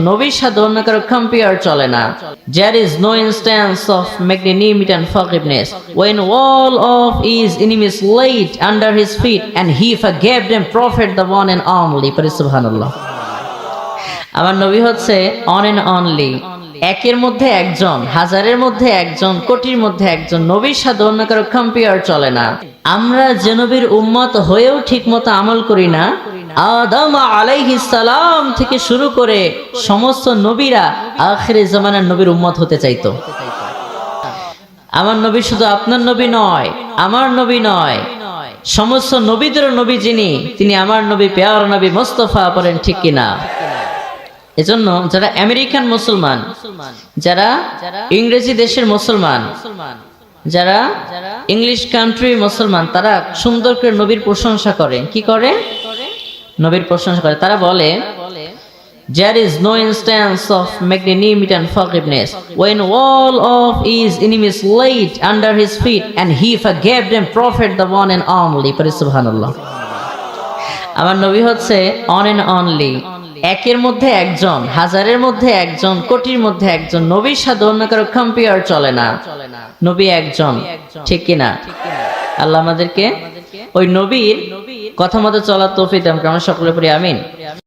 নবীর সাথে অন্য কারো কম্পেয়ার চলে না। There is no instance of magnanimity and forgiveness when all of his enemies laid under his feet and he forgave them, prophet the one and only. Subhanallah. আমার নবী হচ্ছে on and only, একের মধ্যে একজন, হাজারের মধ্যে একজন, কোটির মধ্যে একজন। নবীর সাথে অন্য কারো কম্পেয়ার চলে না। আমরা যে নবীর উম্মত হয়েও ঠিকমতো আমল করি না, আদম আলাইহিস সালাম থেকে শুরু করে সমস্ত নবীরা আখিরে জামানার নবীর উম্মত হতে চাইতো। আমার নবী শুধু আপনার নবী নয়, আমার নবী নয়, সমস্ত নবীদের নবী যিনি, তিনি আমার নবী, পেয়ার নবী মুস্তাফা। বলেন ঠিক কিনা? এজন্য যারা আমেরিকান মুসলমান, যারা ইংরেজি দেশের মুসলমান, যারা ইংলিশ কান্ট্রি মুসলমান, তারা সুন্দর করে নবীর প্রশংসা করে। কি করে? নবীর প্রশংসা করে। তারা বলে, there is no instance of magnanimity and forgiveness when all of his enemies laid under his feet and he forgave them, prophet the one and only. Subhanallah. আমার নবী হচ্ছে অন এন্ড অনলি, একের মধ্যে একজন, হাজারের মধ্যে একজন, কোটির মধ্যে একজন। নবীর সাথে অন্য কারো কম্পেয়ার চলে না। নবী একজন, ঠিক কিনা? আল্লাহ আমাদেরকে ওই নবীর কথা মতো চলার তৌফিক দান করুন। আমরা সকলে পড়ি আমিন।